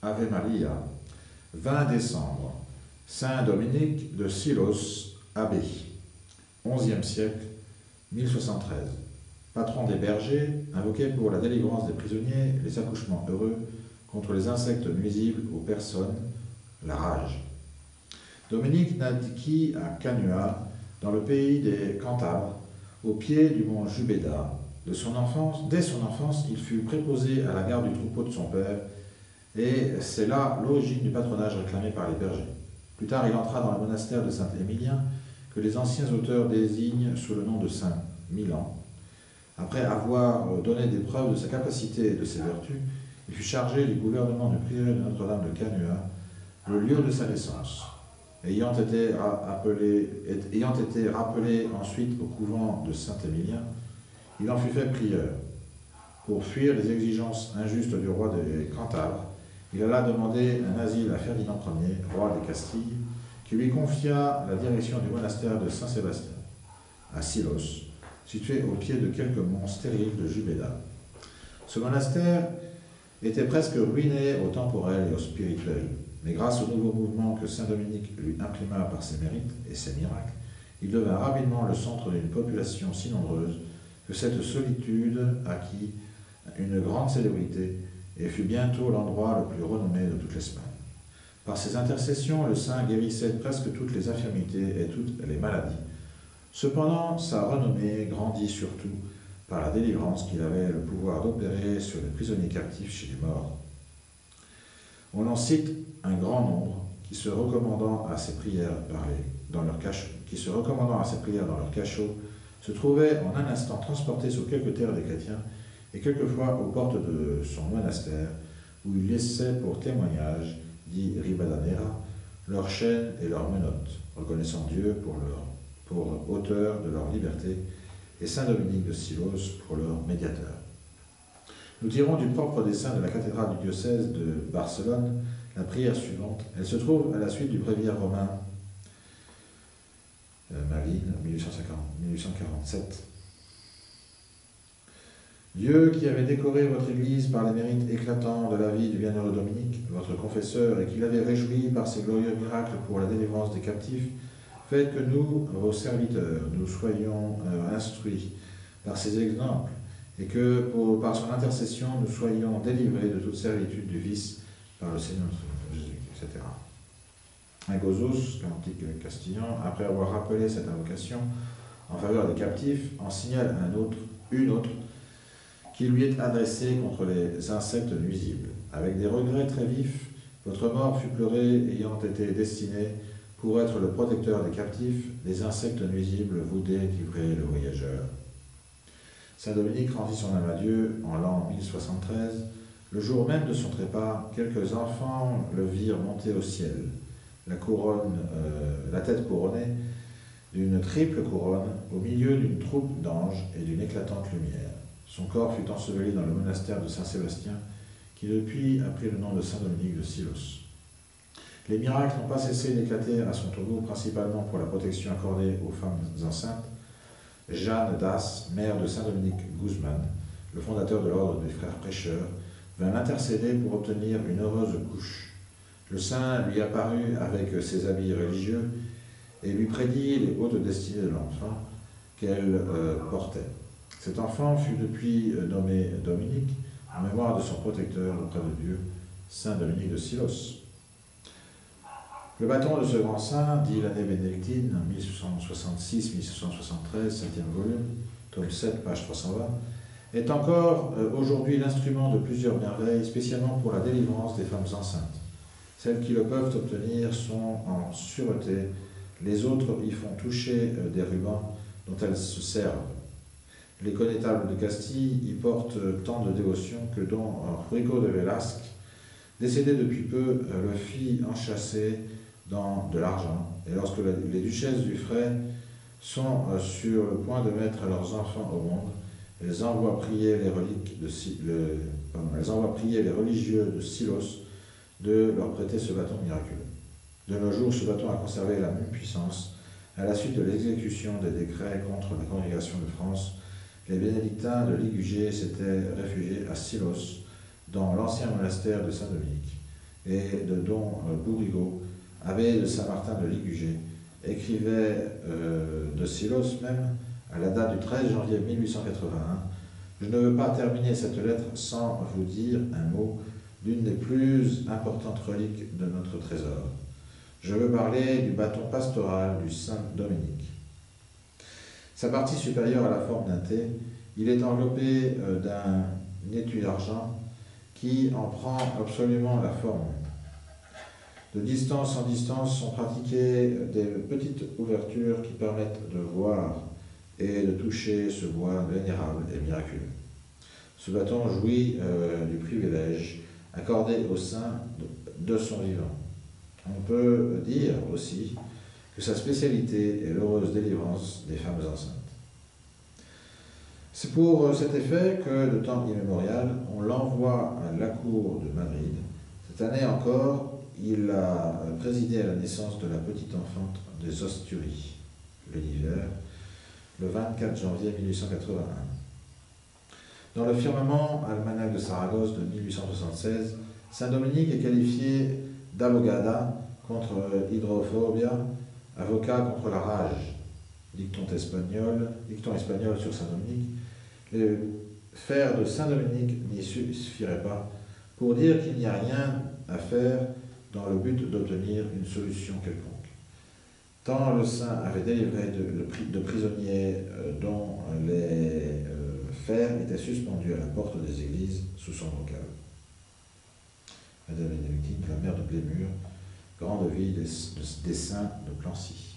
Ave Maria, 20 décembre, Saint Dominique de Silos, abbé, 11e siècle, 1073. Patron des bergers, invoqué pour la délivrance des prisonniers, les accouchements heureux, contre les insectes nuisibles aux personnes, la rage. Dominique naquit à Canua, dans le pays des Cantabres, au pied du mont Jubéda. Dès son enfance, il fut préposé à la garde du troupeau de son père, et c'est là l'origine du patronage réclamé par les bergers. Plus tard, il entra dans le monastère de Saint-Émilien, que les anciens auteurs désignent sous le nom de Saint-Milan. Après avoir donné des preuves de sa capacité et de ses vertus, il fut chargé du gouvernement du prieuré de Notre-Dame de Canua, le lieu de sa naissance. Ayant été rappelé ensuite au couvent de Saint-Émilien, il en fut fait prieur. Pour fuir les exigences injustes du roi des Cantabres, il alla demander un asile à Ferdinand Ier, roi des Castilles, qui lui confia la direction du monastère de Saint-Sébastien, à Silos, situé au pied de quelques monts stériles de Jubéda. Ce monastère était presque ruiné au temporel et au spirituel, mais grâce au nouveau mouvement que saint Dominique lui imprima par ses mérites et ses miracles, il devint rapidement le centre d'une population si nombreuse que cette solitude acquit une grande célébrité et fut bientôt l'endroit le plus renommé de toute l'Espagne. Par ses intercessions, le saint guérissait presque toutes les infirmités et toutes les maladies. Cependant, sa renommée grandit surtout par la délivrance qu'il avait le pouvoir d'opérer sur les prisonniers captifs chez les morts. On en cite un grand nombre qui se recommandant à ses prières dans leur cachot, se trouvaient en un instant transportés sur quelques terres des chrétiens et quelquefois aux portes de son monastère, où il laissait pour témoignage, dit Ribadanera, leurs chaînes et leurs menottes, reconnaissant Dieu pour auteur de leur liberté et saint Dominique de Silos pour leur médiateur. Nous tirons du propre dessein de la cathédrale du diocèse de Barcelone la prière suivante. Elle se trouve à la suite du bréviaire romain Malines, 1847. Dieu qui avait décoré votre Église par les mérites éclatants de la vie du bienheureux Dominique, votre confesseur, et qui l'avait réjoui par ses glorieux miracles pour la délivrance des captifs, faites que nous, vos serviteurs, nous soyons instruits par ces exemples, et que, par son intercession, nous soyons délivrés de toute servitude du vice par le Seigneur Jésus, etc. Agozos, cantique castillan, après avoir rappelé cette invocation en faveur des captifs, en signale une autre, qui lui est adressée contre les insectes nuisibles. Avec des regrets très vifs, votre mort fut pleurée ayant été destinée pour être le protecteur des captifs, des insectes nuisibles vous délivrer le voyageur. Saint Dominique rendit son âme à Dieu en l'an 1073. Le jour même de son trépas, quelques enfants le virent monter au ciel, la tête couronnée d'une triple couronne, au milieu d'une troupe d'anges et d'une éclatante lumière. Son corps fut enseveli dans le monastère de Saint-Sébastien, qui depuis a pris le nom de Saint Dominique de Silos. Les miracles n'ont pas cessé d'éclater à son tombeau, principalement pour la protection accordée aux femmes enceintes. Jeanne d'As, mère de Saint Dominique Guzman, le fondateur de l'ordre des frères prêcheurs, vint l'intercéder pour obtenir une heureuse couche. Le saint lui apparut avec ses habits religieux et lui prédit les hautes destinées de l'enfant qu'elle portait. Cet enfant fut depuis nommé Dominique, en mémoire de son protecteur auprès de Dieu, Saint Dominique de Silos. Le bâton de ce grand saint, dit l'année bénédictine, 1666-1773, 7e volume, tome 7, page 320, est encore aujourd'hui l'instrument de plusieurs merveilles, spécialement pour la délivrance des femmes enceintes. Celles qui le peuvent obtenir sont en sûreté, les autres y font toucher des rubans dont elles se servent. Les connétables de Castille y portent tant de dévotion que don Rico de Velasque, décédé depuis peu, le fit enchâsser dans de l'argent. Et lorsque les duchesses du Fray sont sur le point de mettre leurs enfants au monde, elles envoient prier les religieux de Silos de leur prêter ce bâton miraculeux. De nos jours, ce bâton a conservé la même puissance. À la suite de l'exécution des décrets contre la congrégation de France, les bénédictins de Ligugé s'étaient réfugiés à Silos, dans l'ancien monastère de Saint-Dominique, et de don Bourrigaud, abbé de Saint-Martin de Ligugé, écrivait de Silos même, à la date du 13 janvier 1881, « Je ne veux pas terminer cette lettre sans vous dire un mot d'une des plus importantes reliques de notre trésor. Je veux parler du bâton pastoral du Saint Dominique. Sa partie supérieure a la forme d'un T. Il est enveloppé d'un étui d'argent qui en prend absolument la forme. De distance en distance sont pratiquées des petites ouvertures qui permettent de voir et de toucher ce bois vénérable et miraculeux. Ce bâton jouit du privilège accordé au saint de son vivant. On peut dire aussi que sa spécialité est l'heureuse délivrance des femmes enceintes. C'est pour cet effet que, de temps immémorial, on l'envoie à la cour de Madrid. Cette année encore, il a présidé à la naissance de la petite enfante des Osturies, l'univers, le 24 janvier 1881. Dans le firmament almanach de Saragosse de 1876, Saint-Dominique est qualifié d'abogada contre hydrophobia, avocat contre la rage, dicton espagnol sur Saint-Dominique. Les faire de Saint-Dominique n'y suffirait pas pour dire qu'il n'y a rien à faire dans le but d'obtenir une solution quelconque. Tant le saint avait délivré de prisonniers dont les fers étaient suspendus à la porte des églises sous son vocal. Madame Bénédictine, la mère de Blémur, grande ville des saints de Plancy.